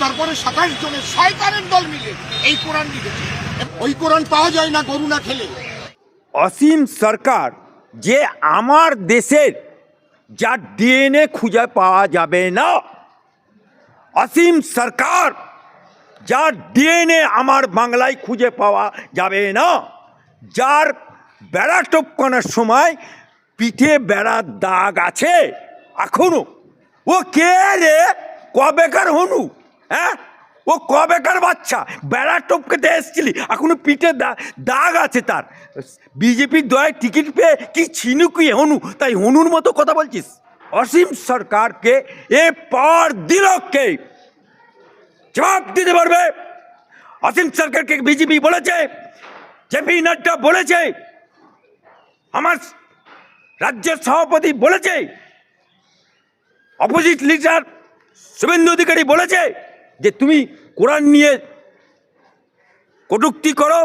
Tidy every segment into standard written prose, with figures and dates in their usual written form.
তারপরে 27 জনের শয়তানের দল মিলে এই কোরআন লিখেছে। ওই কোরআন পাওয়া যায় না গরু না খেলে। অসীম সরকার যে আমার দেশের যার ডিএনএ খুঁজে পাওয়া যাবে না, অসীম সরকার যার ডিএনএ আমার বাংলায় খুঁজে পাওয়া যাবে না, যার বেড়া টপকানোর সময় পিঠে বেড়ার দাগ আছে এখনো, ও কে রে? কবেকার হনু? হ্যাঁ, ও কবেকার বাচ্চা? বেড়া টপকাতে এসেছিলি, এখনো পিঠে দাগ আছে তার। বিজেপির দয়ায় টিকিট পেয়ে কি ছিনুকি হনু, তাই হনুর মতো কথা বলছিস? অসীম সরকারকে এ পাওয়ার দিল কে? জবাব দিতে পারবে? অসীম সরকারকে বিজেপি বলেছে, জেপি নাড্ডা বলেছে, আমার রাজ্যের সভাপতি বলেছে, অপোজিট লিডার শুভেন্দু অধিকারী বলেছে যে তুমি কোরআন নিয়ে কটূক্তি করো,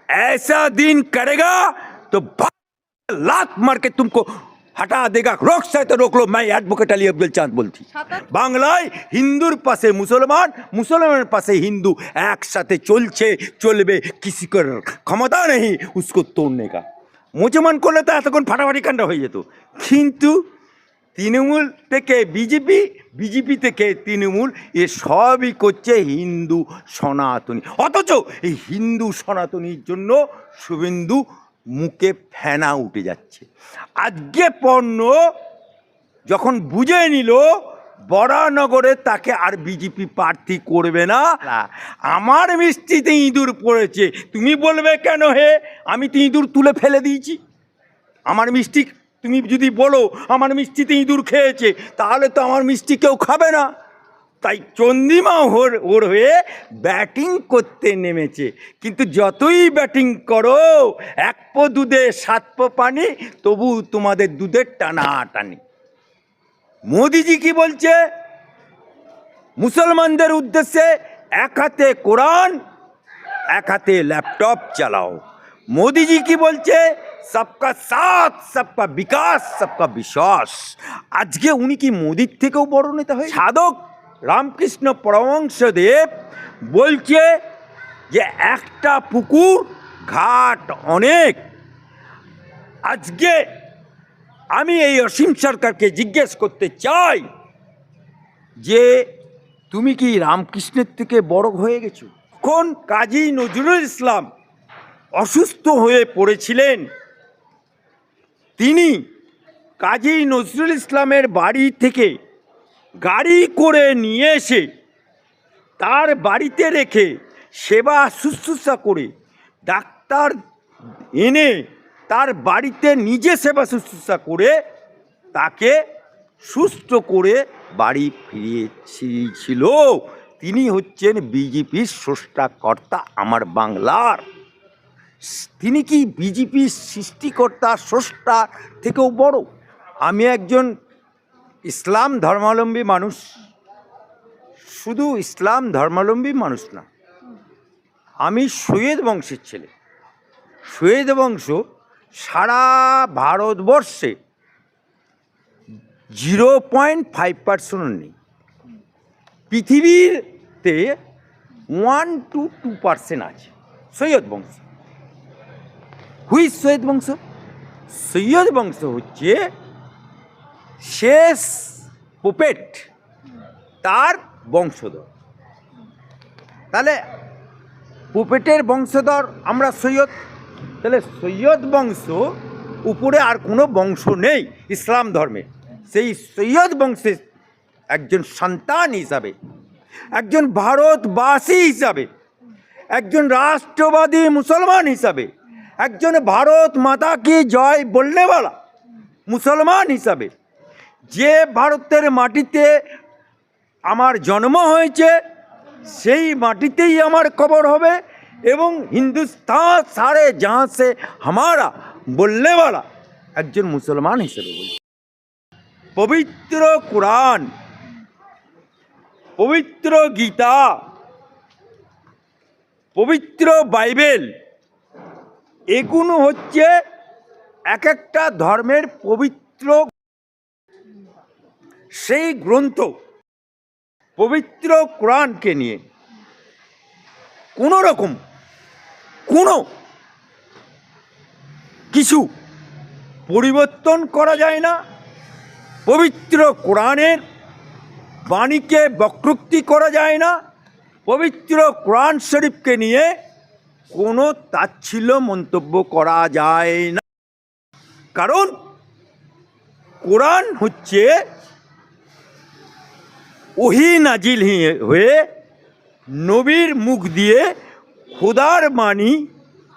ऐसा दिन करेगा तो लात मार के तुमको हटा देगा। रोक सकते तो रोक लो। मैं एडवोकेट अली अब्दुल चांद बोलती। বাংলায় হিন্দুর পাশে মুসলমান, মুসলমানের পাশে হিন্দু একসাথে চলছে, চলবে। किसी को ক্ষমতা নেই उसको तोड़ने का। মুসলমান করলে তো এতক্ষণ ফাটাফাটি কাণ্ড হয়ে যেত, কিন্তু তৃণমূল থেকে বিজেপি, বিজেপি থেকে তৃণমূল, এ সবই করছে হিন্দু সনাতনী। অথচ এই হিন্দু সনাতনীর জন্য শুভেন্দু মুখে ফেনা উঠে যাচ্ছে। আজকে পণ্য যখন বুঝে নিল বরানগরে তাকে আর বিজেপি প্রার্থী করবে না, আমার মিষ্টিতে ইঁদুর পড়েছে, তুমি বলবে কেন হে? আমি তো ইঁদুর তুলে ফেলে দিয়েছি। আমার মিষ্টি তুমি যদি বলো আমার মিষ্টিতে ইঁদুর খেয়েছে, তাহলে তো আমার মিষ্টি কেউ খাবে না। তাই চন্দ্রিমা ওর হয়ে ব্যাটিং করতে নেমেছে। কিন্তু যতই ব্যাটিং করো, 1 পো দুধে 7 পো পানি, তবু তোমাদের দুধের টানাটানি। মোদিজি কি বলছে মুসলমানদের উদ্দেশ্যে? এক হাতে কোরআন, এক হাতে ল্যাপটপ চালাও। মোদিজি কি বলছে? सबका साथ, सबका विकास, सबका विश्वास। আজকে উনি কি মোদির থেকেও বড় নেতা হয়ে? সাধক রামকৃষ্ণ পরমহংসদেব বলছে যে একটা পুকুর ঘাট অনেক। আজকে আমি এই অসীম সরকারকে জিজ্ঞেস করতে চাই যে তুমি কি রামকৃষ্ণের থেকে বড় হয়ে গেছো? কোন কাজী নজরুল ইসলাম অসুস্থ হয়ে পড়েছিলেন, তিনি কাজী নজরুল ইসলামের বাড়ি থেকে গাড়ি করে নিয়ে এসে তার বাড়িতে রেখে সেবা শুশ্রূষা করে, ডাক্তার এনে তার বাড়িতে নিজে সেবা শুশ্রূষা করে তাকে সুস্থ করে বাড়ি ফিরিয়েছিল। তিনি হচ্ছেন বিজেপির স্রষ্টাকর্তা আমার বাংলার। তিনি কি বিজেপির সৃষ্টিকর্তা স্রষ্টা থেকেও বড়? আমি একজন ইসলাম ধর্মাবলম্বী মানুষ, শুধু ইসলাম ধর্মাবলম্বী মানুষ না, আমি সৈয়দ বংশের ছেলে। সৈয়দ বংশ সারা ভারতবর্ষে 0.5% নেই। পৃথিবীতে 1 to 2% আছে সৈয়দ বংশ। হুই সৈয়দ বংশ? সৈয়দ বংশ হচ্ছে শেষ পুপেট, তার বংশধর। তাহলে পুপেটের বংশধর আমরা সৈয়দ, তাহলে সৈয়দ বংশ উপরে আর কোনো বংশ নেই ইসলাম ধর্মে। সেই সৈয়দ বংশের একজন সন্তান হিসাবে, একজন ভারতবাসী হিসাবে, একজন রাষ্ট্রবাদী মুসলমান হিসাবে, একজন ভারত মাতা কি জয় বলনেওয়ালা মুসলমান হিসাবে, যে ভারতের মাটিতে আমার জন্ম হয়েছে সেই মাটিতেই আমার কবর হবে, এবং হিন্দুস্তান সারে জাহাঁ সে হামারা বলনেওয়ালা একজন মুসলমান হিসেবে বলি। পবিত্র কোরআন, পবিত্র গীতা, পবিত্র বাইবেল, এগুলো হচ্ছে এক একটা ধর্মের পবিত্র সেই গ্রন্থ। পবিত্র কোরআনকে নিয়ে কোনো রকম কোনো কিছু পরিবর্তন করা যায় না। পবিত্র কোরআনের বাণীকে বক্রোক্তি করা যায় না। পবিত্র কোরআন শরীফকে নিয়ে কোনো তাচ্ছিল্য মন্তব্য করা যায় না। কারণ কোরআন হচ্ছে ওহী নাজিল হয়ে নবীর মুখ দিয়ে খোদার বাণী,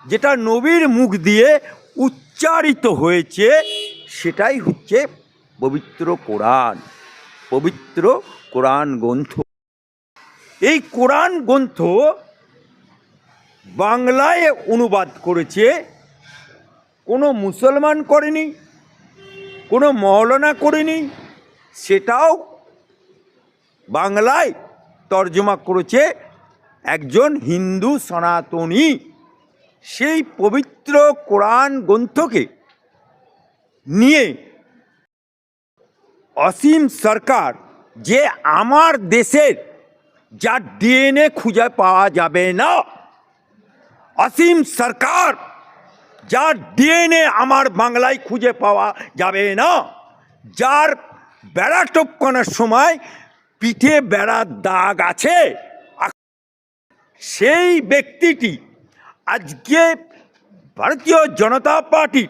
যেটা নবীর মুখ দিয়ে উচ্চারিত হয়েছে, সেটাই হচ্ছে পবিত্র কোরআন, পবিত্র কোরআন গ্রন্থ। এই কোরআন গ্রন্থ বাংলায় অনুবাদ করেছে কোনো মুসলমান করেনি, কোনো মৌলানা করেনি, সেটাও বাংলায় তর্জমা করেছে একজন হিন্দু সনাতনী। সেই পবিত্র কোরআন গ্রন্থকে নিয়ে অসীম সরকার যে আমার দেশের যার ডিএনএ খুঁজে পাওয়া যাবে না, অসীম সরকার যার ডিএনএ আমার বাংলায় খুঁজে পাওয়া যাবে না, যার বেড়া টপকানোর সময় পিঠে বেড়ার দাগ আছে, সেই ব্যক্তিটি আজকে ভারতীয় জনতা পার্টির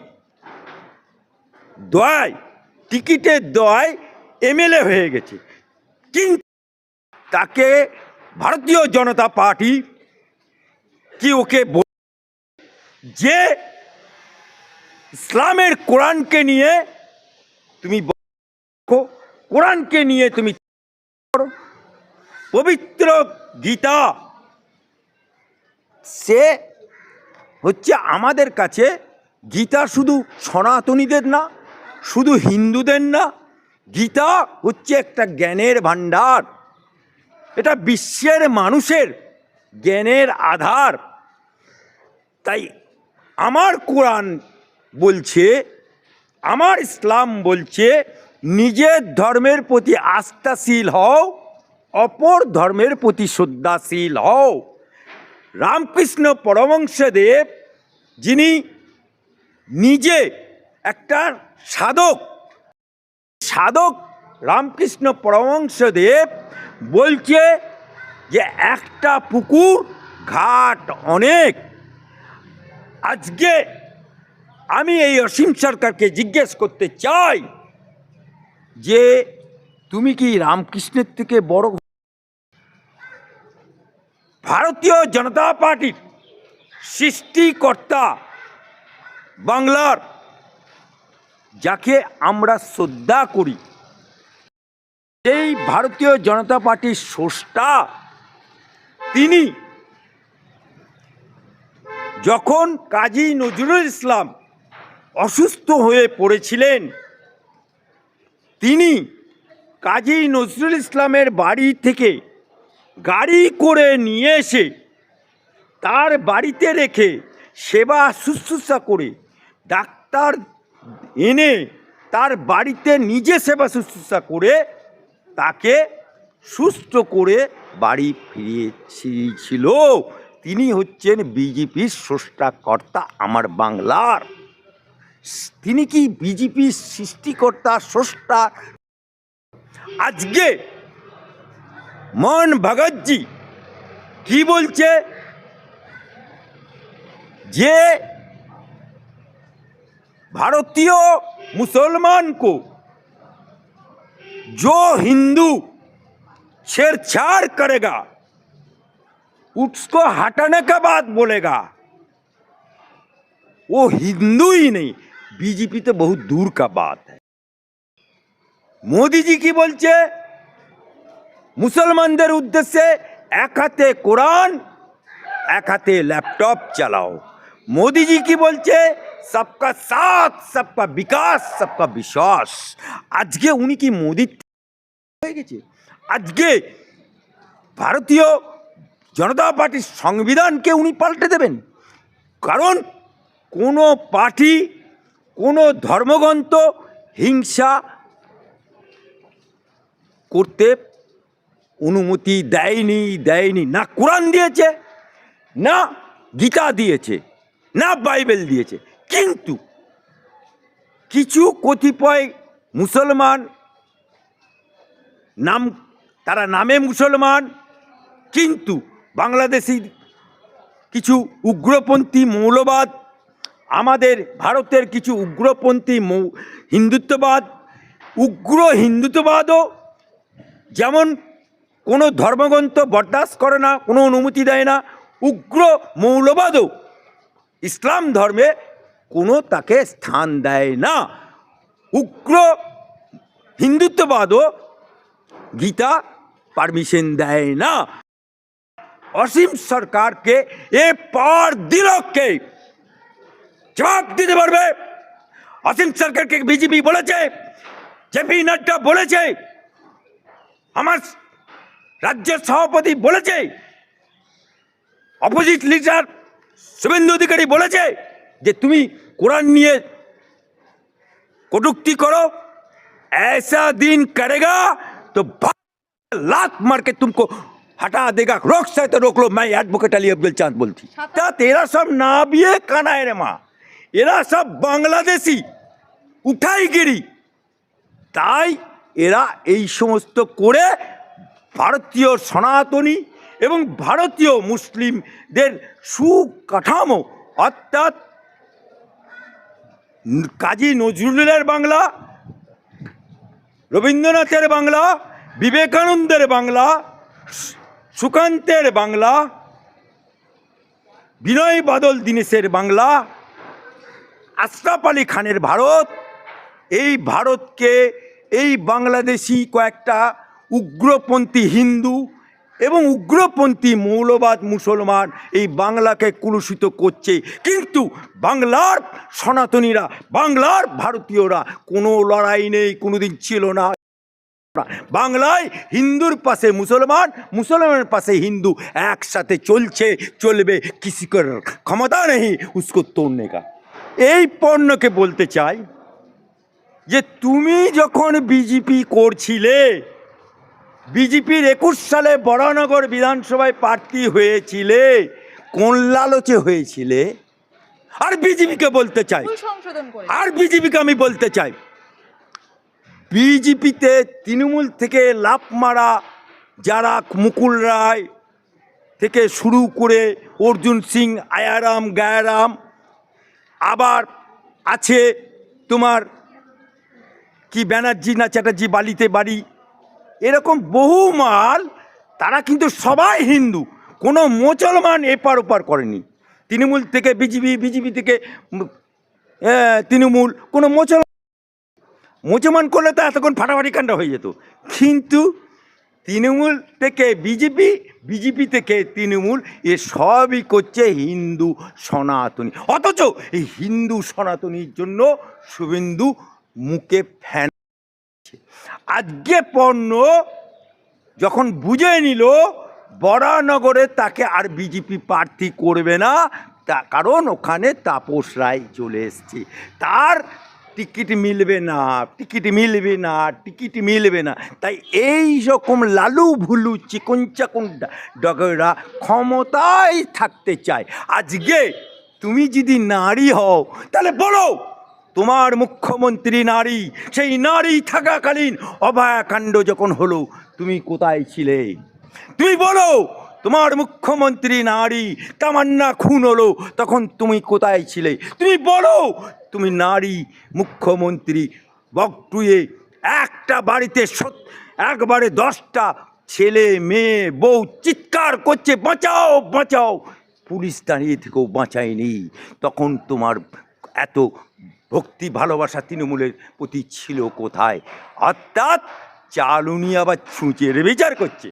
দয়ায়, টিকিটের দয়ায় এমএলএ হয়ে গেছে। কিন্তু তাকে ভারতীয় জনতা পার্টি কি ওকে যে ইসলামের কোরআনকে নিয়ে তুমি কোরআনকে নিয়ে তুমি পবিত্র গীতা, সে হচ্ছে আমাদের কাছে গীতা শুধু সনাতনীদের না, শুধু হিন্দুদের না, গীতা হচ্ছে একটা জ্ঞানের ভাণ্ডার। এটা বিশ্বের মানুষের জ্ঞানের আধার। তাই আমার কোরআন বলছে, আমার ইসলাম বলছে, নিজের ধর্মের প্রতি আস্থাশীল হও, অপর ধর্মের প্রতি শ্রদ্ধাশীল হও। রামকৃষ্ণ পরমহংসদেব, যিনি নিজে একটা সাধক রামকৃষ্ণ পরমহংসদেব বলছে যে একটা পুকুর ঘাট অনেক। আজকে আমি এই অসীম সরকারকে জিজ্ঞেস করতে চাই যে তুমি কি রামকৃষ্ণের থেকে বড়? ভারতীয় জনতা পার্টির সৃষ্টিকর্তা বাংলার, যাকে আমরা শ্রদ্ধা করি, সেই ভারতীয় জনতা পার্টির স্রষ্টা, তিনি যখন কাজী নজরুল ইসলাম অসুস্থ হয়ে পড়েছিলেন, তিনি কাজী নজরুল ইসলামের বাড়ি থেকে গাড়ি করে নিয়ে এসে তার বাড়িতে রেখে সেবা শুশ্রূষা করে, ডাক্তার এনে তার বাড়িতে নিজে সেবা শুশ্রূষা করে তাকে সুস্থ করে বাড়ি ফিরিয়েছিল। তিনি হচ্ছেন বিজেপির স্রষ্টাকর্তা আমার বাংলার। তিনি কি বিজেপির সৃষ্টিকর্তা, স্রষ্টা? আজকে মোহন ভগতজি কি বলছে যে भारतीय मुसलमान को जो हिंदू छेड़छाड़ करेगा उसको हटाने का बात बोलेगा, वो हिंदू ही नहीं, बीजेपी तो बहुत दूर का बात है। मोदी जी की बोलছে मुसलमानদের উদ্দেশ্যে এক হাতে কোরআন, এক হাতে ল্যাপটপ চালাও। मोदी जी की बोलছে सबका साथ, सबका विकास, सबका विश्वास। আজকে উনি কি মোদি হয়ে গেছে? আজকে ভারতীয় জনতা পার্টির সংবিধানকে উনি পাল্টে দেবেন? কারণ কোনো পার্টি, কোনো ধর্মগ্রন্থ হিংসা করতে অনুমতি দেয়নি না কোরআন দিয়েছে, না গীতা দিয়েছে, না বাইবেল দিয়েছে। কিন্তু কিছু কতিপয় মুসলমান তারা নামে মুসলমান, কিন্তু বাংলাদেশি কিছু উগ্রপন্থী মৌলবাদ, আমাদের ভারতের কিছু উগ্রপন্থী হিন্দুত্ববাদও যেমন কোনো ধর্মগ্রন্থ বরদাস্ত করে না, কোনো অনুমতি দেয় না, উগ্র মৌলবাদও ইসলাম ধর্মে কোনো তাকে স্থান দেয় না। উগ্র হিন্দুত্ববাদও গীতা পারমিশন দেয় না। অসীম সরকারকে এ পাওয়ার দিল কে? জবাব দিতে পারবে? অসীম সরকারকে বিজেপি বলেছে, জেপি নাড্ডা বলেছে, আমার রাজ্য সভাপতি বলেছে, অপোজিট লিডার শুভেন্দু অধিকারী বলেছে যে তুমি কোরআন নিয়ে কটূক্তি করো, ऐसा दिन करेगा तो लात मार के तुमको हटा देगा। रोक सकते तो रोक लो। मैं एडवोकेट अली अब्दुल चांद बोलती। ता तेरा सब नाबिये कानाए रे माँ, এরা সব বাংলাদেশি উঠাইগিরি। তাই এরা এই সমস্ত করে ভারতীয় সনাতনী এবং ভারতীয় মুসলিমদের সুকাঠামো, অর্থাৎ কাজী নজরুলের বাংলা, রবীন্দ্রনাথের বাংলা, বিবেকানন্দের বাংলা, সুকান্তের বাংলা, বিনয় বাদল দীনেশের বাংলা, আশরাফ আলী খানের ভারত, এই ভারতকে এই বাংলাদেশি কয়েকটা উগ্রপন্থী হিন্দু এবং উগ্রপন্থী মৌলবাদ মুসলমান এই বাংলাকে কলুষিত করছে। কিন্তু বাংলার সনাতনীরা, বাংলার ভারতীয়রা কোনো লড়াই নেই, কোনোদিন ছিল না। বাংলায় হিন্দুর পাশে মুসলমান, মুসলমানের পাশে হিন্দু একসাথে চলবে। কিসি কর ক্ষমতা নেই উসকো তোড়নে কা। এই পণ্যকে বলতে চাই যে তুমি যখন বিজেপি করছিলে, বিজেপির 21 সালে বরানগর বিধানসভায় প্রার্থী হয়েছিলে, কোন লালচে হয়েছিলে? আর বিজেপিকে বলতে চাই, আর বিজেপিকে আমি বলতে চাই, বিজেপিতে তৃণমূল থেকে লাফ মারা যারা, মুকুল রায় থেকে শুরু করে অর্জুন সিং, আয়ারাম গায়ারাম, আবার আছে তোমার কি ব্যানার্জি না চ্যাটার্জি, বালিতে বাড়ি, এরকম বহু মাল, তারা কিন্তু সবাই হিন্দু, কোনো মুসলমান এপার ওপার করেনি। তৃণমূল থেকে বিজেপি, বিজেপি থেকে তৃণমূল, কোনো মুসলমান করলে তো এতক্ষণ ফাটাফাটি কাণ্ড হয়ে যেত। কিন্তু তৃণমূল থেকে বিজেপি, বিজেপি থেকে তৃণমূল, এ সবই করছে হিন্দু সনাতনী। অথচ এই হিন্দু সনাতনীর জন্য শুভেন্দু মুখে ফ্যান। আজকে পণ্য যখন বুঝে নিল বরানগরে তাকে আর বিজেপি প্রার্থী করবে না, কারণ ওখানে তাপস রায় চলে এসছে, তার টিকিট মিলবে না। তাই এই রকম লালু ভুলু চিকন চাকুন ডগরা ক্ষমতায় থাকতে চায়। আজকে তুমি যদি নারী হও তাহলে বলো, তোমার মুখ্যমন্ত্রী নারী, সেই নারী থাকাকালীন অভয়াকাণ্ড যখন হলো তুমি কোথায় ছিলে? তুমি বলো, তোমার মুখ্যমন্ত্রী নারী, তামান্না খুন হলো তখন তুমি কোথায় ছিলে? তুমি বলো, তুমি নারী মুখ্যমন্ত্রী, বকটুয়ে একটা বাড়িতে একবারে 10টা ছেলে মেয়ে বউ চিৎকার করছে বাঁচাও বাঁচাও, পুলিশ দাঁড়িয়ে থেকেও বাঁচায়নি। তখন তোমার এত ভক্তি ভালোবাসা তৃণমূলের প্রতি ছিল কোথায়? অর্থাৎ চালুনি আবার ছুঁচের বিচার করছে।